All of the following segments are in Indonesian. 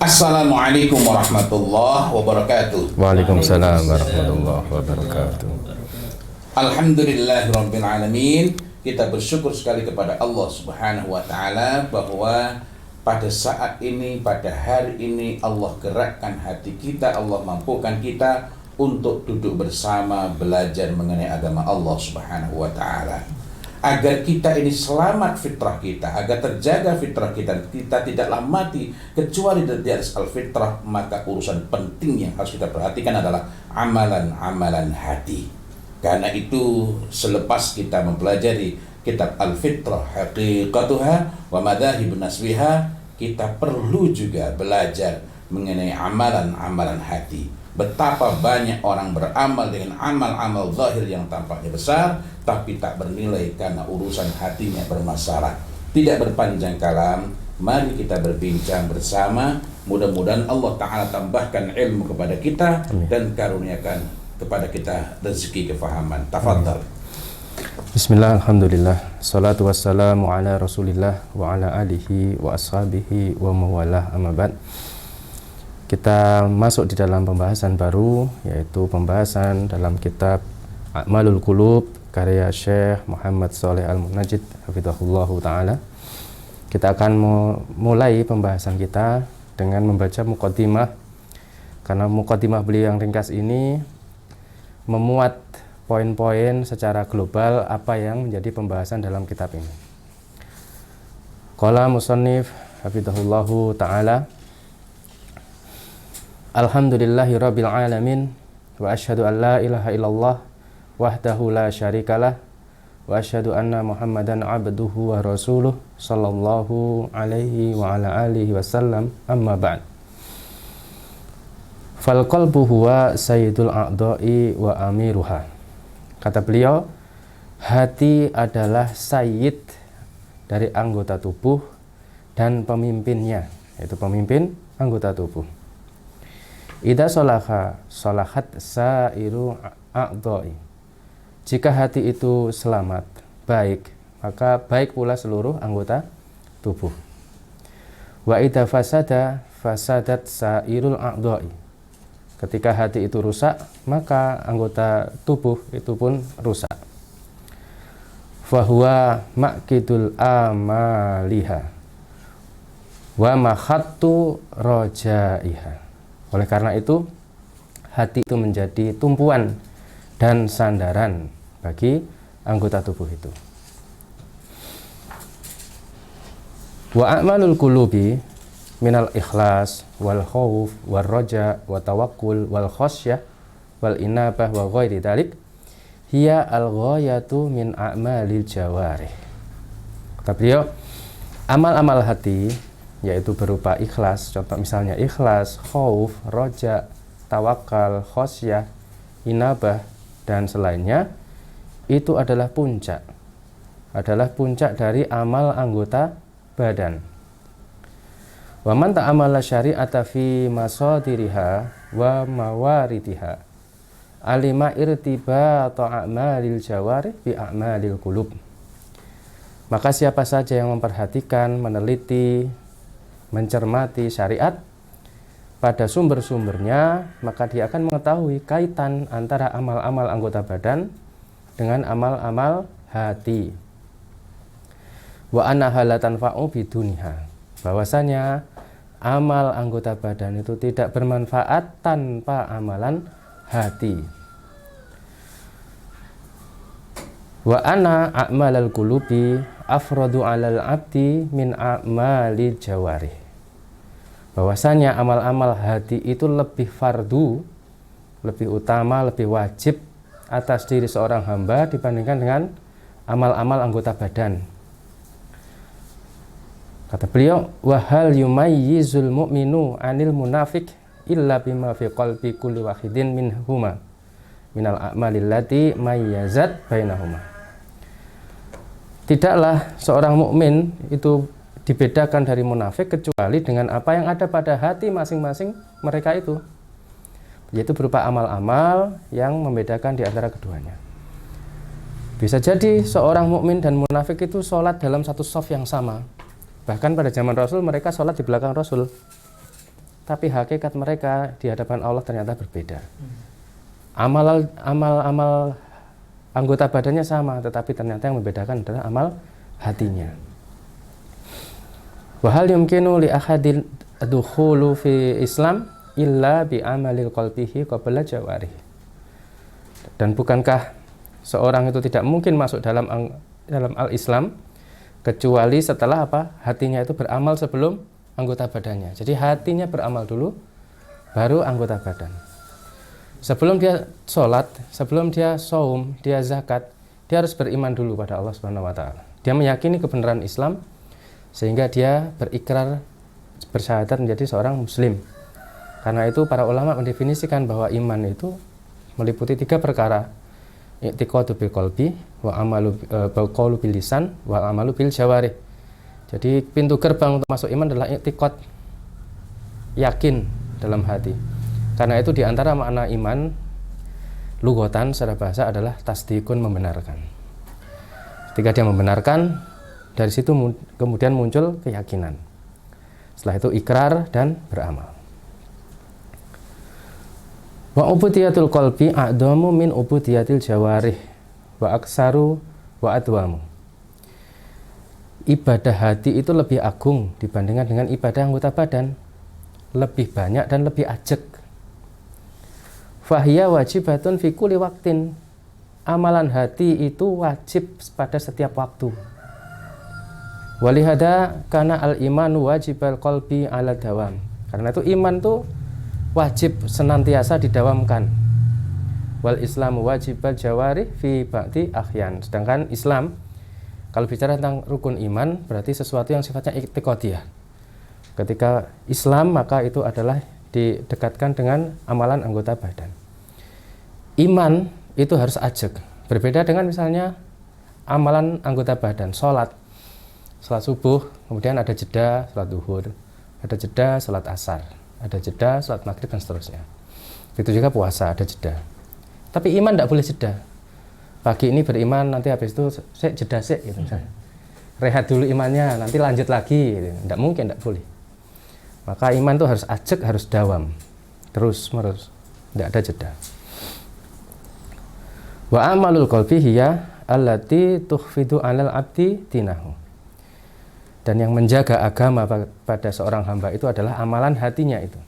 Assalamualaikum warahmatullahi wabarakatuh. Waalaikumsalam warahmatullahi wabarakatuh. Alhamdulillahirabbil alamin. Kita bersyukur sekali kepada Allah Subhanahu wa taala bahwa pada saat ini, pada hari ini Allah gerakkan hati kita, Allah mampukan kita untuk duduk bersama belajar mengenai agama Allah Subhanahu wa taala. Agar kita ini selamat fitrah kita, agar terjaga fitrah kita tidaklah mati kecuali di atas al-fitrah, maka urusan penting yang harus kita perhatikan adalah amalan-amalan hati. Karena itu selepas kita mempelajari kitab al-fitrah haqiqatuha wa madahib naswiha, kita perlu juga belajar mengenai amalan-amalan hati. Betapa banyak orang beramal dengan amal-amal zahir yang tampaknya besar, tapi tak bernilai karena urusan hatinya bermasalah. Tidak berpanjang kalam, mari kita berbincang bersama. Mudah-mudahan Allah Ta'ala tambahkan ilmu kepada kita. Amin. Dan karuniakan kepada kita rezeki kefahaman. Tafadhal. Bismillah, alhamdulillah, salatu wassalamu ala rasulillah wa ala alihi wa ashabihi wa mawalah, amma ba'd. Kita masuk di dalam pembahasan baru, yaitu pembahasan dalam kitab A'malul Qulub karya Syekh Muhammad Shalih Al-Munajjid hafizahullahu ta'ala. Kita akan mulai pembahasan kita dengan membaca muqaddimah, karena muqaddimah beliau yang ringkas ini memuat poin-poin secara global apa yang menjadi pembahasan dalam kitab ini. Qala musannif hafizahullahu ta'ala, alhamdulillahi rabbil alamin, wa asyhadu an la ilaha illallah wahdahu la syarikalah, wa asyhadu anna muhammadan abduhu wa rasuluh sallallahu alaihi wa ala alihi wasallam, amma ba'd. Fal qalbu huwa sayyidul a'dha'i wa amiruha. Kata beliau, hati adalah sayyid dari anggota tubuh dan pemimpinnya, yaitu pemimpin anggota tubuh. Idza sholaha sholahat sairu a'dha'i. Jika hati itu selamat, baik, maka baik pula seluruh anggota tubuh. Wa idza fasada fasadat sairul a'dha'i. Ketika hati itu rusak, maka anggota tubuh itu pun rusak. Fahuwa maqidul amaliha wa makhattu rajaiha. Oleh karena itu, hati itu menjadi tumpuan dan sandaran bagi anggota tubuh itu. Wa a'malul qulubi minal ikhlas wal khauf wal raja wa tawakkul wal khasyah wal inabah wa ghairi dzalik hiya al ghayatu min a'malil jawarih. Kata beliau, amal-amal hati yaitu berupa ikhlas, contoh misalnya ikhlas, khauf, roja, tawakal, khosyah, inabah, dan selainnya, itu adalah puncak dari amal anggota badan. Wa man ta'amala syari'ata fi masadiriha wa mawaridiha alima irtibata a'malil jawarih bi a'malil qulub. Maka siapa saja yang memperhatikan, meneliti, mencermati syariat pada sumber-sumbernya, maka dia akan mengetahui kaitan antara amal-amal anggota badan dengan amal-amal hati. Wa annaha la tanfa'u biduniha. Bahwasanya amal anggota badan itu tidak bermanfaat tanpa amalan hati. Wa anna a'malal qulubi afradu 'alal 'abdi min a'malil jawarih. Bahwasanya amal-amal hati itu lebih fardu, lebih utama, lebih wajib atas diri seorang hamba dibandingkan dengan amal-amal anggota badan. Kata beliau, wa hal yumayyizul mu'minu 'anil munafiq illa bima fi qalbi kulli wahidin minhuma minal a'malil lati mayyazat bainahuma. Tidaklah seorang mukmin itu dibedakan dari munafik kecuali dengan apa yang ada pada hati masing-masing mereka itu, yaitu berupa amal-amal yang membedakan di antara keduanya. Bisa jadi seorang mukmin dan munafik itu sholat dalam satu shaf yang sama. Bahkan pada zaman Rasul mereka sholat di belakang Rasul. tapi hakikat mereka di hadapan Allah ternyata berbeda. Amal anggota badannya sama, tetapi ternyata yang membedakan adalah amal hatinya. Wa hal yumkinu li ahadin dukhulu fi Islam illa bi amalil qalbihi qabla jawarih. Dan bukankah seorang itu tidak mungkin masuk dalam al-Islam kecuali setelah apa? Hatinya itu beramal sebelum anggota badannya. Jadi hatinya beramal dulu, baru anggota badan. Sebelum dia sholat, sebelum dia saum, dia zakat, dia harus beriman dulu pada Allah Subhanahu wa taala. Dia meyakini kebenaran Islam sehingga dia berikrar bersyahadat menjadi seorang muslim. Karena itu para ulama mendefinisikan bahwa iman itu meliputi 3 perkara. I'tiqadu bil qalbi wa amalu bil lisan wa amalu bil jawarih. Jadi pintu gerbang untuk masuk iman adalah i'tiqad, yakin dalam hati. Karena itu diantara makna iman lughatan secara bahasa adalah tasdikun, membenarkan. Ketika dia membenarkan, dari situ kemudian muncul keyakinan. Setelah itu ikrar dan beramal. Wa ubudiyatul qalbi a'damu min ubudiyatil jawarih wa aksaru wa adwamu. Ibadah hati itu lebih agung dibandingkan dengan ibadah anggota badan, lebih banyak dan lebih ajek. Fahiya wajibatun fi kulli waqtin. Amalan hati itu wajib pada setiap waktu. Walihada kana al-imanu wajibal qalbi ala dawam. Karena itu iman tuh wajib senantiasa didawamkan. Wal islamu wajibal jawarih fi ba'di ahyan. Sedangkan Islam kalau bicara tentang rukun iman berarti sesuatu yang sifatnya i'tiqadiyah. Ketika Islam maka itu adalah didekatkan dengan amalan anggota badan. Iman itu harus ajeg. Berbeda dengan misalnya amalan anggota badan, sholat subuh, kemudian ada jeda sholat duhur, ada jeda sholat asar, ada jeda sholat maghrib dan seterusnya. Itu juga puasa, ada jeda. Tapi iman tidak boleh jeda. Pagi ini beriman, nanti habis itu jeda gitu misalnya. Rehat dulu imannya, nanti lanjut lagi gitu. Tidak mungkin, tidak boleh. Maka iman itu harus ajeg, harus dawam, terus menerus, tidak ada jeda. Wa amalul qalbi hiya allati tukhfidu 'alal 'abdi dinahu. Dan yang menjaga agama pada seorang hamba itu adalah amalan hatinya itu.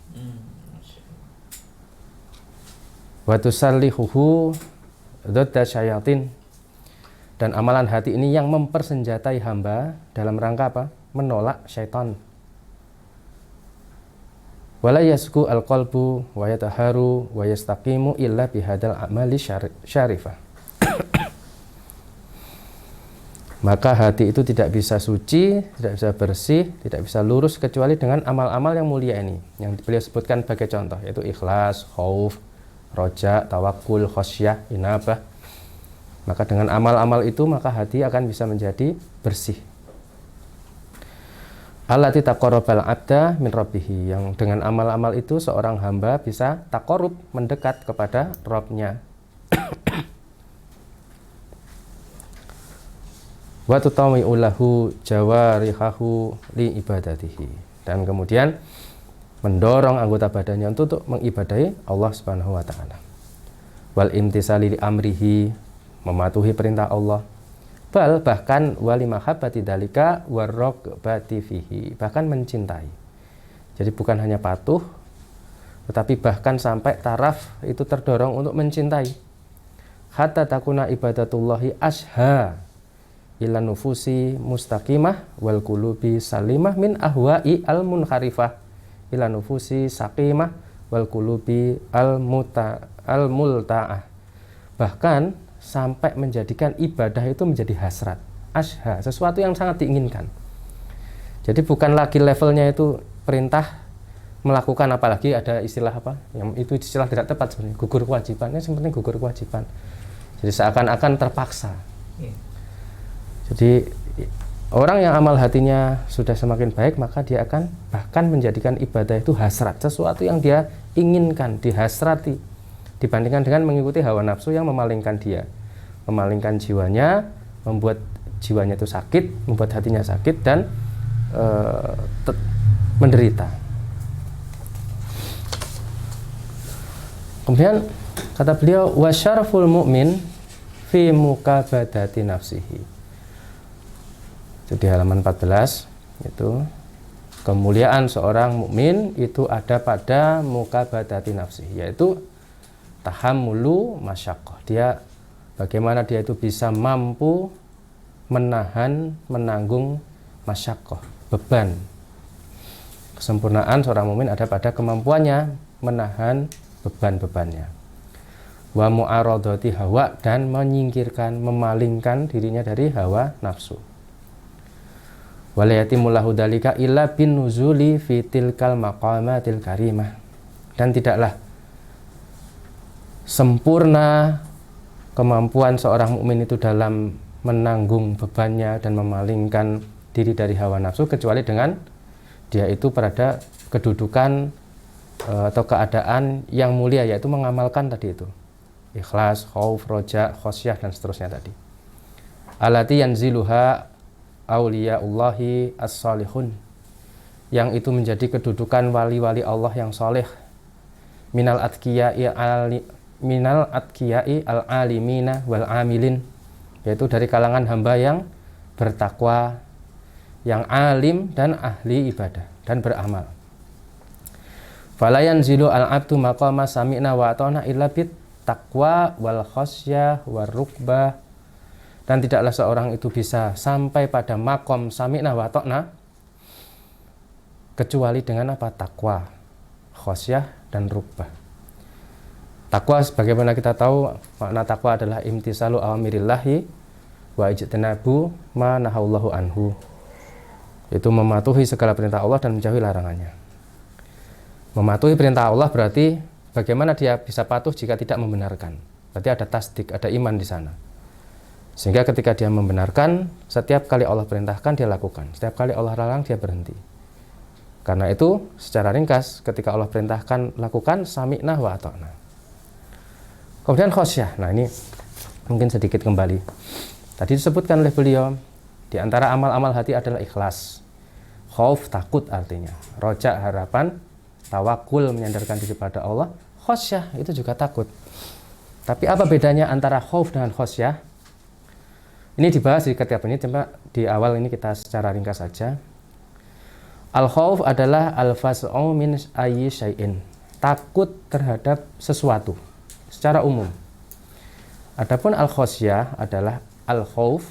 Wa tusallihuhu dodda syayatin. Dan amalan hati ini yang mempersenjatai hamba dalam rangka apa? Menolak syaitan. Wala yasku al-qalbu wa yataharu wa yastaqimu illa bihadal amali syarifah. Maka hati itu tidak bisa suci, tidak bisa bersih, tidak bisa lurus kecuali dengan amal-amal yang mulia ini. Yang beliau sebutkan sebagai contoh, yaitu ikhlas, khauf, roja, tawakul, khosyah, inabah. Maka dengan amal-amal itu maka hati akan bisa menjadi bersih. Allati taqarrabal abda min rabbih, yang dengan amal-amal itu seorang hamba bisa taqarrub, mendekat kepada Rabb-nya. Wa tutawi'u lahu jawarihahu li ibadatihi, dan kemudian mendorong anggota badannya untuk mengibadahi Allah Subhanahu wa taala. Wal imtisali li amrihi, mematuhi perintah Allah. Bahkan wali mahabbati dalika warragbati fihi, bahkan mencintai. Jadi bukan hanya patuh, tetapi bahkan sampai taraf itu terdorong untuk mencintai. Hatta takuna ibadatullahi asha ila nufusi mustaqimah wal qulubi salimah min ahwa'i al munharifah ila nufusi saqimah wal qulubi al multa'ah. Bahkan sampai menjadikan ibadah itu menjadi hasrat, asha, sesuatu yang sangat diinginkan. Jadi bukan lagi levelnya itu perintah melakukan, apalagi ada istilah apa yang itu istilah tidak tepat sebenarnya, gugur kewajibannya, yang penting gugur kewajiban. Jadi seakan-akan terpaksa. Jadi orang yang amal hatinya sudah semakin baik, maka dia akan bahkan menjadikan ibadah itu hasrat, sesuatu yang dia inginkan, dihasrati, dibandingkan dengan mengikuti hawa nafsu yang memalingkan dia, memalingkan jiwanya, membuat jiwanya itu sakit, membuat hatinya sakit dan menderita. Kemudian kata beliau, wa syaraful mu'min fi mukabadati nafsihi. Itu di halaman 14, itu kemuliaan seorang mukmin itu ada pada mukabadati nafsihi, yaitu tahammulu masyaqqah. Dia bagaimana dia itu bisa mampu menahan, menanggung masyaqqah, beban. Kesempurnaan seorang mukmin ada pada kemampuannya menahan beban-bebannya. Wa mu'aradati hawa, dan menyingkirkan, memalingkan dirinya dari hawa nafsu. Walayati mulahu dalika illa bin nuzuli fi tilkal maqamatil karimah. Dan tidaklah sempurna kemampuan seorang mukmin itu dalam menanggung bebannya dan memalingkan diri dari hawa nafsu, kecuali dengan dia itu berada kedudukan atau keadaan yang mulia, yaitu mengamalkan tadi itu ikhlas, khauf, roja, khosyah, dan seterusnya tadi. Alati yanziluha auliyaullahi as-salihun, yang itu menjadi kedudukan wali-wali Allah yang soleh, minal atqiyai al-alimina wal amilin, yaitu dari kalangan hamba yang bertakwa, yang alim dan ahli ibadah dan beramal. Fala yanzilu al-abdu maqama sami'na wa ata'na illa bit taqwa wal khosyah war rukbah. Dan tidaklah seorang itu bisa sampai pada makom sami'na wa ata'na kecuali dengan apa? Takwa, khosyah, dan rukbah. Takwa, sebagaimana kita tahu, makna takwa adalah imtisalu awamirillahi wa ijtinabu ma nahallahu anhu, itu mematuhi segala perintah Allah dan menjauhi larangannya. Mematuhi perintah Allah berarti bagaimana dia bisa patuh jika tidak membenarkan. Berarti ada tasdik, ada iman di sana. Sehingga ketika dia membenarkan, setiap kali Allah perintahkan dia lakukan, setiap kali Allah larang dia berhenti. Karena itu secara ringkas, ketika Allah perintahkan lakukan, sami'na wa ata'na. Kemudian khosyah. Nah, ini mungkin sedikit kembali. Tadi disebutkan oleh beliau, di antara amal-amal hati adalah ikhlas, khauf, takut artinya, roja, harapan, tawakul, menyandarkan diri pada Allah, khosyah itu juga takut. Tapi apa bedanya antara khauf dengan khosyah? Ini dibahas di kitab ini, cuma di awal ini kita secara ringkas saja. Al-khauf adalah al-fas'u min ayyi syai'in, takut terhadap sesuatu secara umum. Adapun al-khosyah adalah al-khauf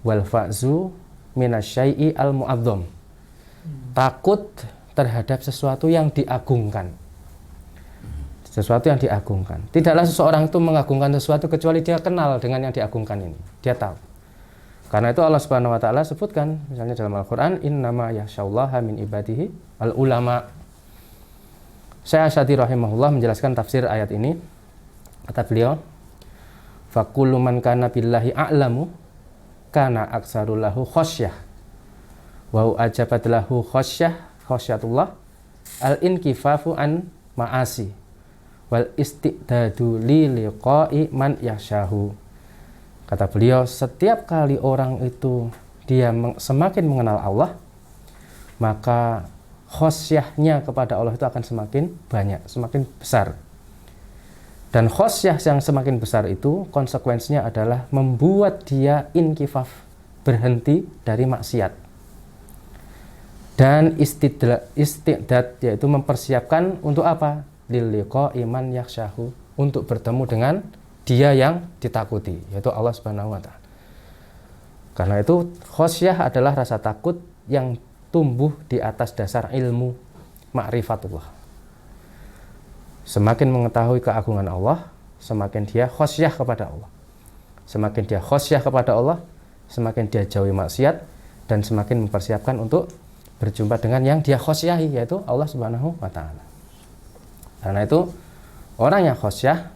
wal fa'zu minasyai'i al-mu'azzam, takut terhadap sesuatu yang diagungkan. Sesuatu yang diagungkan. Tidaklah seseorang itu mengagungkan sesuatu kecuali dia kenal dengan yang diagungkan ini. Dia tahu. Karena itu Allah Subhanahu wa taala sebutkan misalnya dalam Al-Qur'an, innama yakhsyallaha min ibadihi al-ulama. Syekh Asy'ari rahimahullah menjelaskan tafsir ayat ini. Kata beliau, faqullu man kana billahi a'lamu kana aktsarul lahu khosyah. Wa ajabat lahu khosyatullah al-inkifafu an ma'asi wal istidadu li liqa'i man yashahu. Kata beliau, setiap kali orang itu dia semakin mengenal Allah, maka khosyahnya kepada Allah itu akan semakin banyak, semakin besar. Dan khosyah yang semakin besar itu konsekuensinya adalah membuat dia inkifaf, berhenti dari maksiat. Dan istidad, yaitu mempersiapkan untuk apa? Lil liqa'i man yakhshahu, untuk bertemu dengan dia yang ditakuti, yaitu Allah Subhanahu wa taala. Karena itu khosyah adalah rasa takut yang tumbuh di atas dasar ilmu ma'rifatullah. Semakin mengetahui keagungan Allah, semakin dia khosyah kepada Allah. Semakin dia khosyah kepada Allah, semakin dia jauhi maksiat dan semakin mempersiapkan untuk berjumpa dengan yang dia khosyahi, yaitu Allah Subhanahu wa taala. Karena itu orang yang khosyah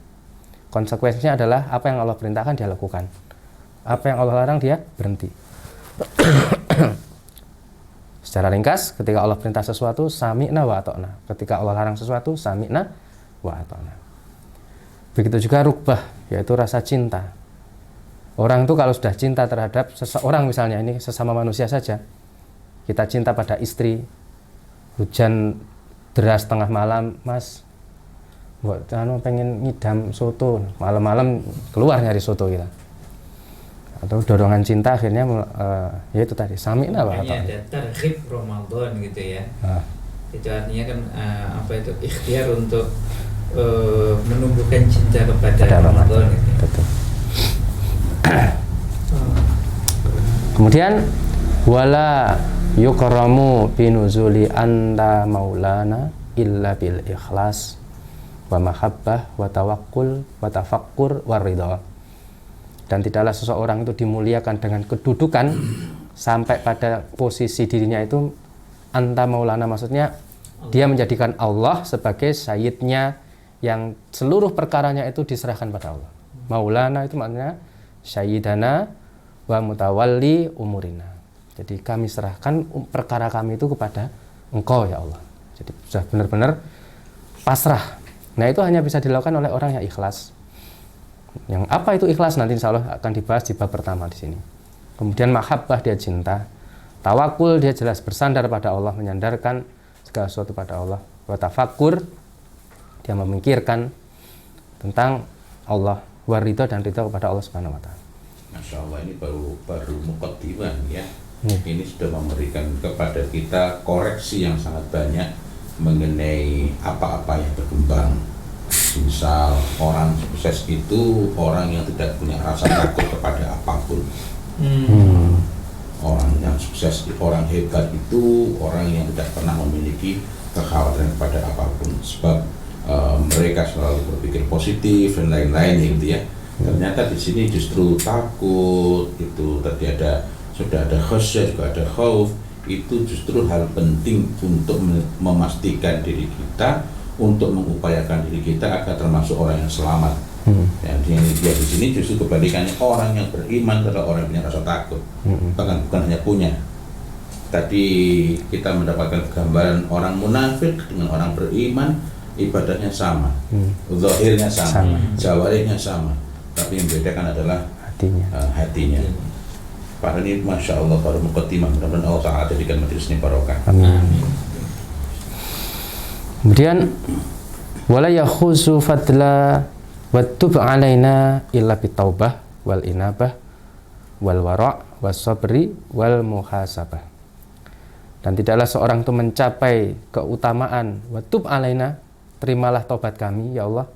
konsekuensinya adalah apa yang Allah perintahkan dia lakukan, apa yang Allah larang dia berhenti. Secara ringkas, ketika Allah perintah sesuatu, sami'na wa ata'na. Ketika Allah larang sesuatu, sami'na wa ata'na. Begitu juga rukbah, yaitu rasa cinta. Orang itu kalau sudah cinta terhadap seseorang, misalnya ini sesama manusia saja, kita cinta pada istri, hujan deras tengah malam, mas, Buat pengen ngidam soto, malam-malam keluar nyari soto kita. Atau dorongan cinta akhirnya ya itu tadi sami'na wa Makanya ata'na. ada targhib Ramadan gitu ya. Ah, Itu artinya kan apa itu ikhtiar untuk menumbuhkan cinta kepada pada Ramadan Ramadan. gitu. Betul. Kemudian wala yukramu binuzuli anta maulana illa bil ikhlas wa mahabbah wa tawakkul wa tafakkur wa ridha. Dan tidaklah seseorang itu dimuliakan dengan kedudukan sampai pada posisi dirinya itu anta maulana, maksudnya dia menjadikan Allah sebagai sayyidnya yang seluruh perkaranya itu diserahkan pada Allah. Maulana itu maknanya sayyidana wa mutawalli umurina. Jadi kami serahkan perkara kami itu kepada Engkau ya Allah. Jadi sudah benar-benar pasrah. Nah itu hanya bisa dilakukan oleh orang yang ikhlas. Yang apa itu ikhlas nanti insya Allah akan dibahas di bab pertama di sini. Kemudian mahabbah, dia cinta. Tawakul, dia jelas bersandar pada Allah, menyandarkan segala sesuatu pada Allah. Wa tafakkur, dia memikirkan tentang Allah. Wa ridha, dan ridha kepada Allah Subhanahu wa taala. Masya Allah, ini baru muqaddimah ya. Ini sudah memberikan kepada kita koreksi yang sangat banyak mengenai apa-apa yang berkembang. Misal orang sukses itu orang yang tidak punya rasa takut kepada apapun. Orang yang sukses, orang hebat itu orang yang tidak pernah memiliki kekhawatiran kepada apapun, sebab mereka selalu berpikir positif dan lain-lain gitu ya. Ternyata di sini justru takut itu tadi sudah ada khasyah, juga ada khauf. Itu justru hal penting untuk memastikan diri kita, untuk mengupayakan diri kita agar termasuk orang yang selamat. Yang dia di sini justru kebalikannya, orang yang beriman adalah orang yang punya rasa takut, bahkan bukan hanya punya. Tadi kita mendapatkan gambaran orang munafik dengan orang beriman, ibadahnya sama, zahirnya sama, jawarihnya sama, tapi yang membedakan adalah hatinya. Padahal ini Masya Allah baru muqaddimah, mudah-mudahan Allah Ta'ala jadikan majelis ini barokah. Amin. Kemudian wala yakhuzu fadla wa tub alaina illa bitaubah wal inabah wal wara' was sabri wal muhasabah. Dan tidaklah seorang itu mencapai keutamaan wa tub alaina, terimalah taubat kami ya Allah,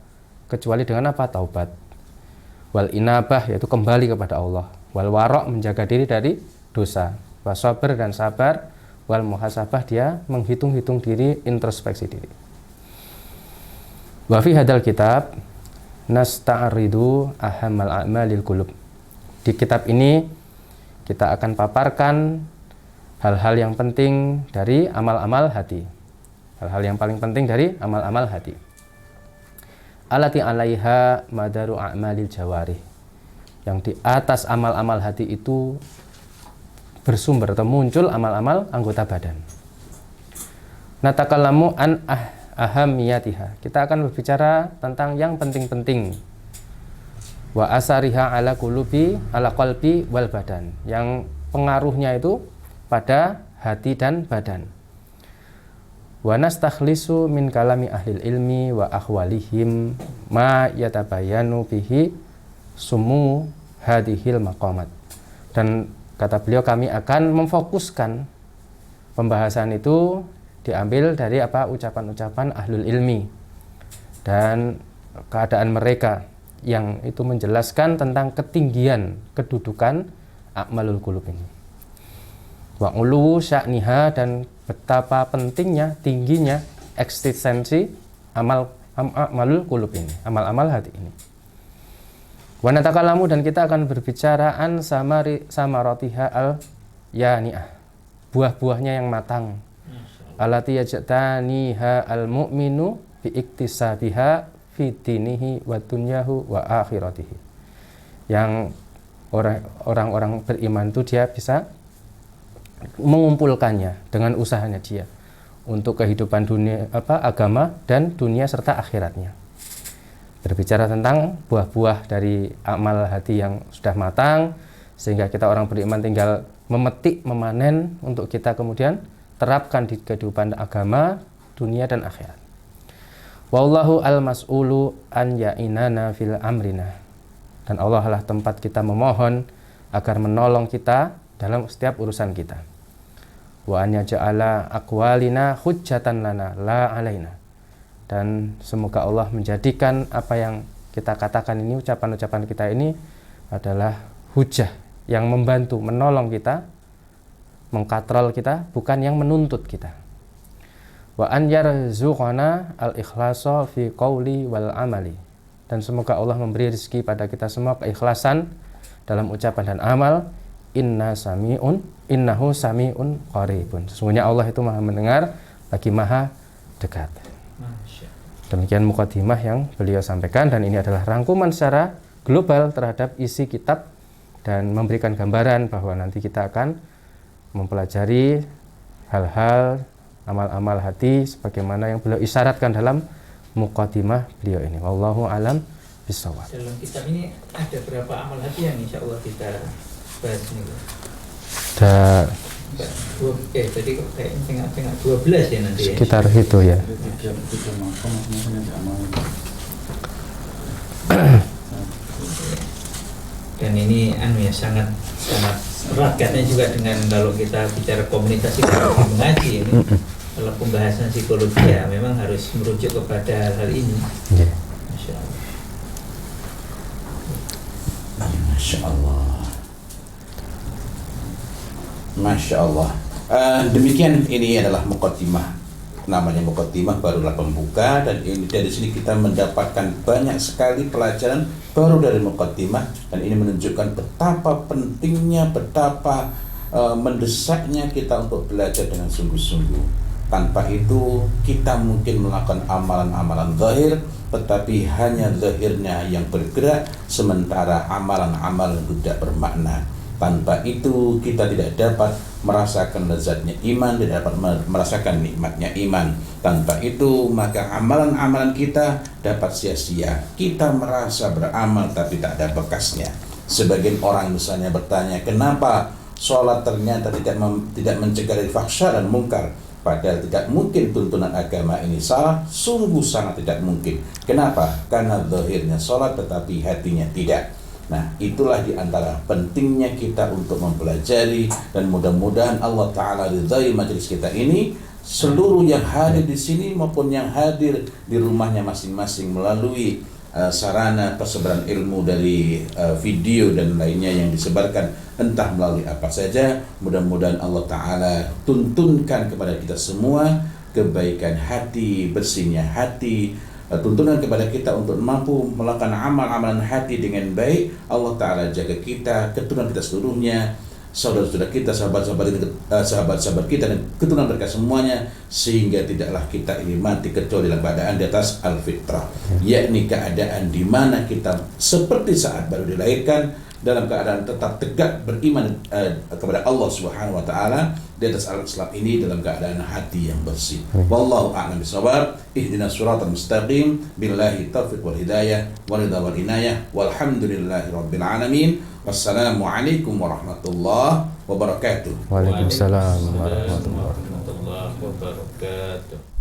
kecuali dengan apa? Taubat. Wal inabah, yaitu kembali kepada Allah. Wal wara', menjaga diri dari dosa. Was sabr, dan sabar. Wal muhasabah, dia menghitung-hitung diri, introspeksi diri. Wa fi hadal kitab nasta'ridu ahammal a'malil qulub. Di kitab ini kita akan paparkan hal-hal yang penting dari amal-amal hati. Hal-hal yang paling penting dari amal-amal hati. Alati 'alaiha madaru a'malil jawarih. Yang di atas amal-amal hati itu bersumber atau muncul amal-amal anggota badan. Natakallamu an ahamiyatiha. Kita akan berbicara tentang yang penting-penting. Wa asariha ala qulubi ala qalbi wal badan. Yang pengaruhnya itu pada hati dan badan. Wa nastakhlisu min kalami ahlil ilmi wa akhwalihim ma yatabayanu bihi sumu hadhil maqamat. Dan kata beliau, kami akan memfokuskan pembahasan itu diambil dari apa? Ucapan-ucapan ahlul ilmi dan keadaan mereka yang itu menjelaskan tentang ketinggian kedudukan a'malul qulub ini. Wa ulu sya'niha, dan betapa pentingnya, tingginya eksistensi amalul qulub ini, amal-amal hati ini. Wa natakalamu, dan kita akan berbicara an samaratiha al yani'ah, buah-buahnya yang matang. Allati yajtaniha al mu'minu bi iktisabiha fi dinihi wa dunyahu wa akhiratihi. Yang orang-orang beriman itu dia bisa mengumpulkannya dengan usahanya dia untuk kehidupan dunia, agama dan dunia serta akhiratnya. Berbicara tentang buah-buah dari amal hati yang sudah matang, sehingga kita orang beriman tinggal memetik, memanen untuk kita kemudian terapkan di kehidupan agama, dunia dan akhirat. Wallahu al-mas'ulu an ya'inana fil amrina. Dan Allah lah tempat kita memohon agar menolong kita dalam setiap urusan kita. Wa an yaj'ala aqwalina hujjatan lana la alaina. Dan semoga Allah menjadikan apa yang kita katakan ini, ucapan-ucapan kita ini adalah hujah yang membantu, menolong kita, mengkatrol kita, bukan yang menuntut kita. Wa an yarzuqana al-ikhlasa fi qawli wal amali. Dan semoga Allah memberi rezeki pada kita semua keikhlasan dalam ucapan dan amal. Innahu sami'un qaribun. Sesungguhnya Allah itu Maha mendengar lagi Maha dekat. Demikian mukadimah yang beliau sampaikan, dan ini adalah rangkuman secara global terhadap isi kitab dan memberikan gambaran bahwa nanti kita akan mempelajari hal-hal amal-amal hati sebagaimana yang beliau isyaratkan dalam mukadimah beliau ini. Wallahu alam bishawab. Dalam kitab ini ada berapa amal hati yang insya Allah kita bahas ini? Tadi kok kayaknya tengah 12 ya nanti ya? Sekitar itu ya. Dan ini ya sangat erat katanya juga dengan kalau kita bicara komunikasi mengaji ini. Kalau pembahasan psikologi ya memang harus merujuk kepada hal ini. Masya Allah. Masya Allah. Masya Allah. Demikian, ini adalah muqaddimah. Namanya muqaddimah barulah pembuka, dan ini dari sini kita mendapatkan banyak sekali pelajaran baru dari muqaddimah, dan ini menunjukkan betapa pentingnya, betapa mendesaknya kita untuk belajar dengan sungguh-sungguh. Tanpa itu kita mungkin melakukan amalan-amalan zahir, tetapi hanya zahirnya yang bergerak, sementara amalan-amalan tidak bermakna. Tanpa itu kita tidak dapat merasakan lezatnya iman, tidak dapat merasakan nikmatnya iman. Tanpa itu maka amalan-amalan kita dapat sia-sia. Kita merasa beramal tapi tak ada bekasnya. Sebagian orang misalnya bertanya, kenapa sholat ternyata tidak mencegah dari fahsya dan mungkar? Padahal tidak mungkin tuntunan agama ini salah, sungguh sangat tidak mungkin. Kenapa? Karena zahirnya sholat tetapi hatinya tidak. Nah, itulah diantara pentingnya kita untuk mempelajari, dan mudah-mudahan Allah Ta'ala ridhai majelis kita ini, seluruh yang hadir di sini maupun yang hadir di rumahnya masing-masing melalui sarana persebaran ilmu dari video dan lainnya yang disebarkan entah melalui apa saja. Mudah-mudahan Allah Ta'ala tuntunkan kepada kita semua kebaikan hati, bersihnya hati, tuntunan kepada kita untuk mampu melakukan amal-amalan hati dengan baik. Allah Ta'ala jaga kita, keturunan kita seluruhnya, saudara-saudara kita, sahabat-sahabat kita, dan keturunan mereka semuanya, sehingga tidaklah kita ini mati kecuali dalam keadaan di atas al-fitrah, yakni keadaan di mana kita seperti saat baru dilahirkan, dalam keadaan tetap tegak beriman kepada Allah Subhanahu wa taala di atas al-Islam ini, dalam keadaan hati yang bersih. Wallahu a'lam bishawab. Ihdinas siratal mustaqim. Billahi taufiq wal hidayah wal ridha wal inayah. Walhamdulillahi rabbil alamin. Wassalamualaikum warahmatullahi wabarakatuh. Waalaikumsalam warahmatullahi wabarakatuh.